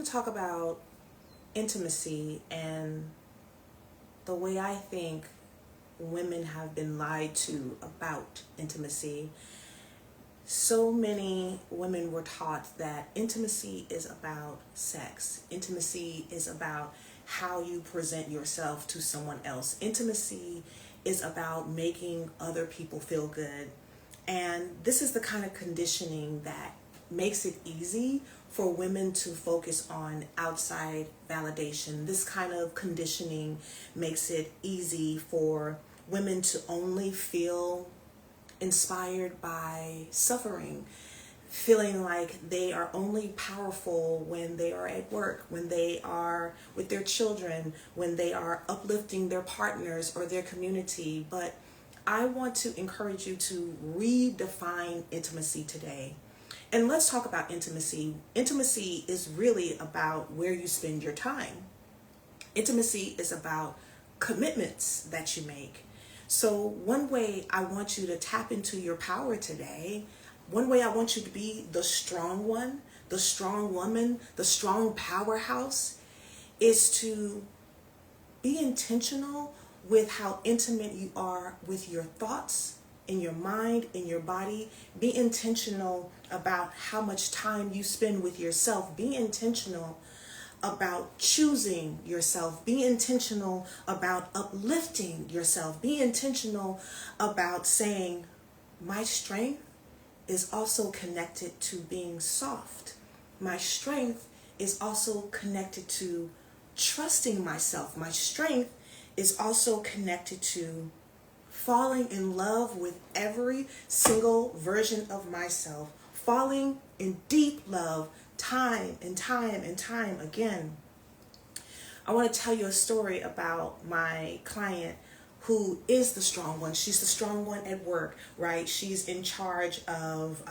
want to talk about intimacy and the way I think women have been lied to about intimacy. So many women were taught that intimacy is about sex. Intimacy is about how you present yourself to someone else. Intimacy is about making other people feel good. And this is the kind of conditioning that makes it easy for women to focus on outside validation. This kind of conditioning makes it easy for women to only feel inspired by suffering, feeling like they are only powerful when they are at work, when they are with their children, when they are uplifting their partners or their community. But I want to encourage you to redefine intimacy today. And let's talk about intimacy. Intimacy is really about where you spend your time. Intimacy is about commitments that you make. So one way I want you to tap into your power today, one way I want you to be the strong one, the strong woman, the strong powerhouse, is to be intentional with how intimate you are with your thoughts, in your mind, in your body. Be intentional about how much time you spend with yourself. Be intentional about choosing yourself. Be intentional about uplifting yourself. Be intentional about saying, my strength is also connected to being soft. My strength is also connected to trusting myself. My strength is also connected to falling in love with every single version of myself, falling in deep love time and time and time again. I want to tell you a story about my client who is the strong one. She's the strong one at work, right? She's in charge of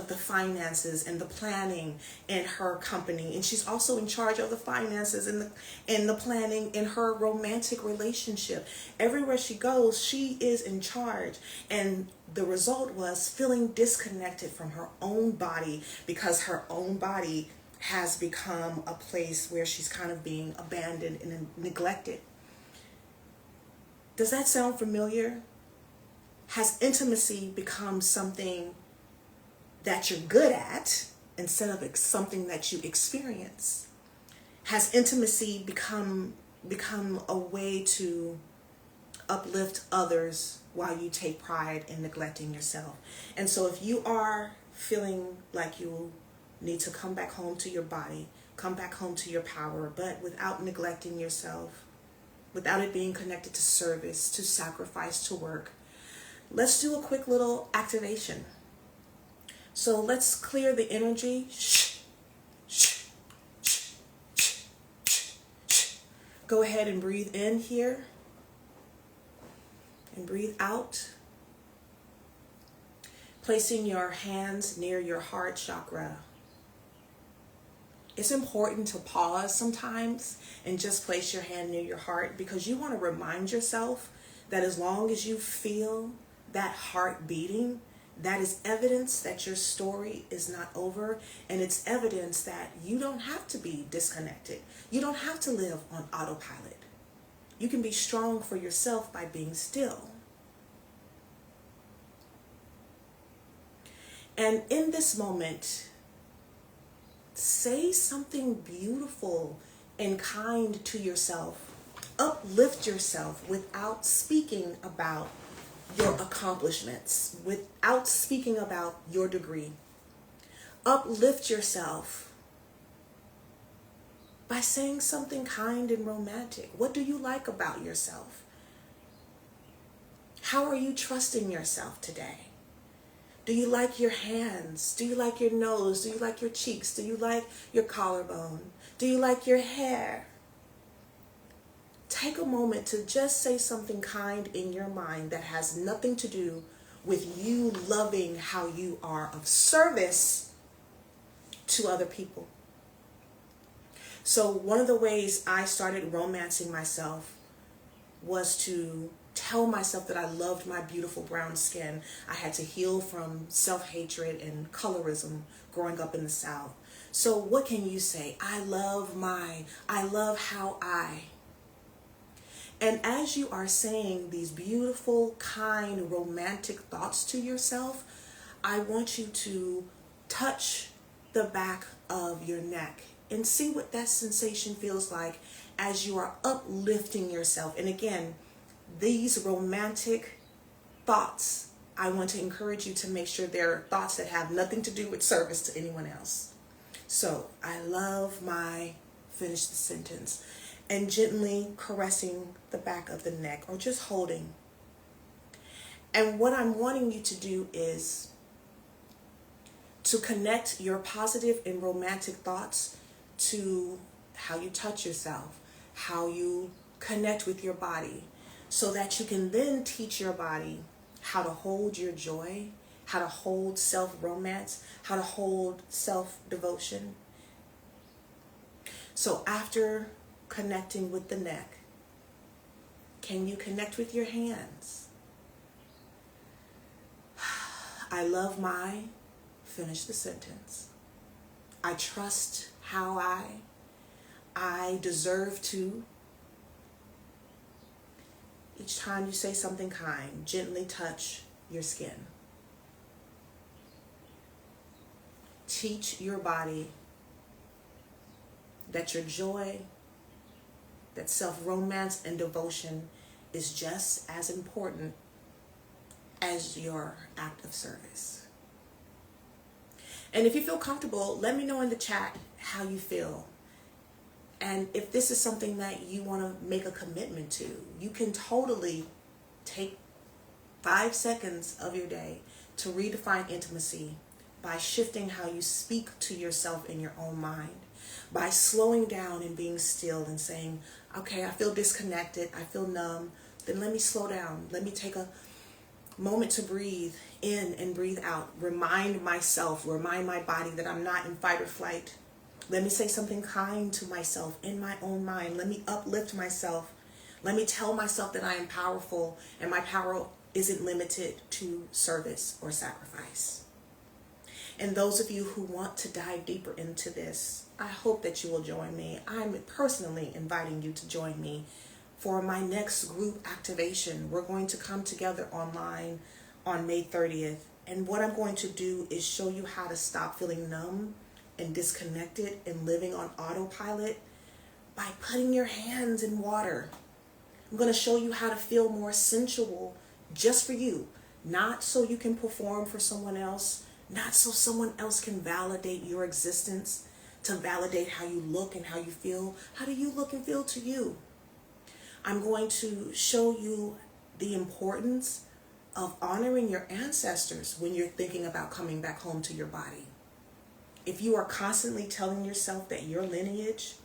the finances and the planning in her company, and she's also in charge of the finances and the planning in her romantic relationship. Everywhere she goes, she is in charge, and the result was feeling disconnected from her own body, because her own body has become a place where she's kind of being abandoned and neglected. Does that sound familiar? Has intimacy become something that you're good at instead of something that you experience? Has intimacy become a way to uplift others while you take pride in neglecting yourself? And so if you are feeling like you need to come back home to your body, come back home to your power, but without neglecting yourself, without it being connected to service, to sacrifice, to work, let's do a quick little activation. So let's clear the energy. Go ahead and breathe in here and breathe out. Placing your hands near your heart chakra. It's important to pause sometimes and just place your hand near your heart, because you want to remind yourself that as long as you feel that heart beating, that is evidence that your story is not over, and it's evidence that you don't have to be disconnected. You don't have to live on autopilot. You can be strong for yourself by being still. And in this moment, say something beautiful and kind to yourself. Uplift yourself without speaking about your accomplishments, without speaking about your degree. Uplift yourself by saying something kind and romantic. What do you like about yourself? How are you trusting yourself today? Do you like your hands? Do you like your nose? Do you like your cheeks? Do you like your collarbone? Do you like your hair? Take a moment to just say something kind in your mind that has nothing to do with you loving how you are of service to other people. So one of the ways I started romancing myself was to tell myself that I loved my beautiful brown skin. I had to heal from self-hatred and colorism growing up in the South. So what can you say? I love how I. And as you are saying these beautiful, kind, romantic thoughts to yourself, I want you to touch the back of your neck and see what that sensation feels like as you are uplifting yourself. And again, these romantic thoughts, I want to encourage you to make sure they're thoughts that have nothing to do with service to anyone else. So, I love my, finish the sentence, and gently caressing the back of the neck or just holding. And what I'm wanting you to do is to connect your positive and romantic thoughts to how you touch yourself, how you connect with your body, so that you can then teach your body how to hold your joy, how to hold self-romance, how to hold self-devotion. So after connecting with the neck, can you connect with your hands? I love my, finish the sentence. I trust how I deserve to. Each time you say something kind, gently touch your skin. Teach your body that your joy, that self-romance and devotion is just as important as your act of service. And if you feel comfortable, let me know in the chat how you feel. And if this is something that you want to make a commitment to, you can totally take 5 seconds of your day to redefine intimacy by shifting how you speak to yourself in your own mind, by slowing down and being still and saying, okay, I feel disconnected, I feel numb, then let me slow down. Let me take a moment to breathe in and breathe out. Remind myself, remind my body that I'm not in fight or flight. Let me say something kind to myself in my own mind. Let me uplift myself. Let me tell myself that I am powerful and my power isn't limited to service or sacrifice. And those of you who want to dive deeper into this, I hope that you will join me. I'm personally inviting you to join me for my next group activation. We're going to come together online on May 30th. And what I'm going to do is show you how to stop feeling numb and disconnected and living on autopilot by putting your hands in water. I'm going to show you how to feel more sensual just for you, not so you can perform for someone else, not so someone else can validate your existence, to validate how you look and how you feel. How do you look and feel to you? I'm going to show you the importance of honoring your ancestors when you're thinking about coming back home to your body. If you are constantly telling yourself that your lineage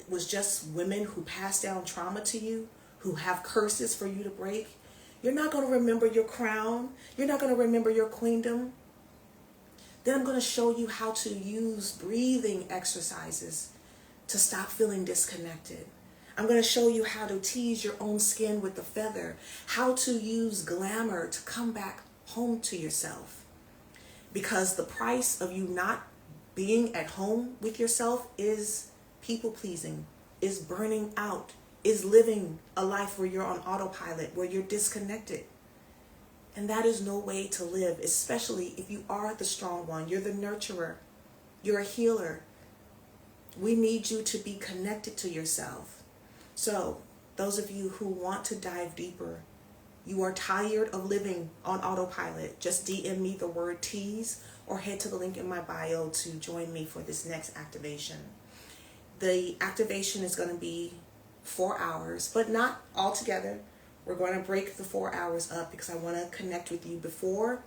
was just women who passed down trauma to you, who have curses for you to break, you're not going to remember your crown. You're not going to remember your queendom. Then I'm going to show you how to use breathing exercises to stop feeling disconnected. I'm going to show you how to tease your own skin with the feather, how to use glamour to come back home to yourself. Because the price of you not being at home with yourself is people pleasing, is burning out, is living a life where you're on autopilot, where you're disconnected. And that is no way to live, especially if you are the strong one. You're the nurturer. You're a healer. We need you to be connected to yourself. So, those of you who want to dive deeper, you are tired of living on autopilot, just DM me the word Tease or head to the link in my bio to join me for this next activation. The activation is going to be 4 hours, but not all together. We're going to break the 4 hours up because I want to connect with you before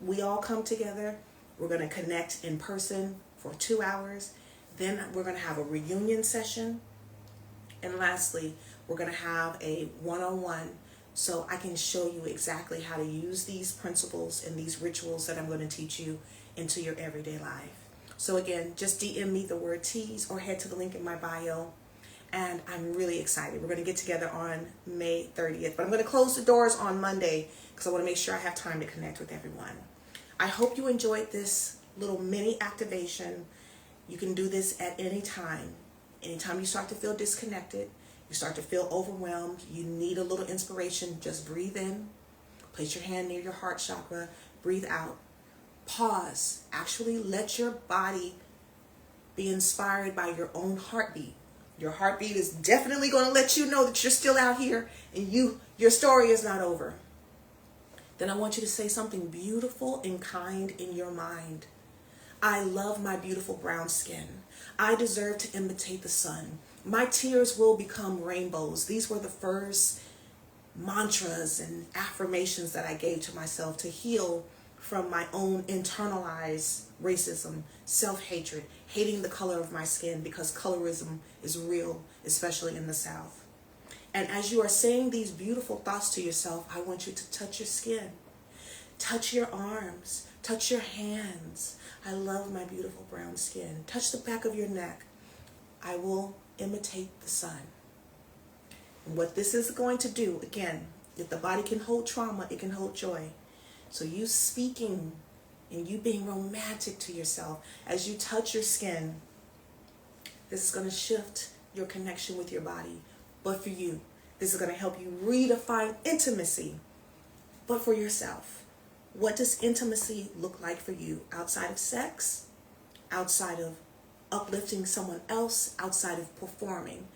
we all come together. We're going to connect in person for 2 hours. Then we're going to have a reunion session. And lastly, we're going to have a one-on-one so I can show you exactly how to use these principles and these rituals that I'm going to teach you into your everyday life. So again, just DM me the word Tease or head to the link in my bio. and I'm really excited. We're going to get together on May 30th, but I'm going to close the doors on Monday because I want to make sure I have time to connect with everyone. I hope you enjoyed this little mini activation. You can do this at any time. Anytime you start to feel disconnected, you start to feel overwhelmed, you need a little inspiration, just breathe in, place your hand near your heart chakra, breathe out, pause, actually let your body be inspired by your own heartbeat. Your heartbeat is definitely going to let you know that you're still out here and your story is not over. Then I want you to say something beautiful and kind in your mind. I love my beautiful brown skin. I deserve to imitate the sun. My tears will become rainbows. These were the first mantras and affirmations that I gave to myself to heal from my own internalized racism, self-hatred, hating the color of my skin because colorism is real, especially in the South. And as you are saying these beautiful thoughts to yourself, I want you to touch your skin, touch your arms, touch your hands. I love my beautiful brown skin. Touch the back of your neck. I will imitate the sun. And what this is going to do, again, if the body can hold trauma, it can hold joy. So you speaking and you being romantic to yourself as you touch your skin, this is going to shift your connection with your body. But for you, this is going to help you redefine intimacy, but for yourself. What does intimacy look like for you outside of sex, outside of uplifting someone else, outside of performing?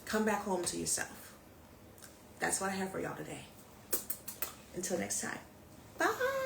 Come back home to yourself. That's what I have for y'all today. Until next time. Bye.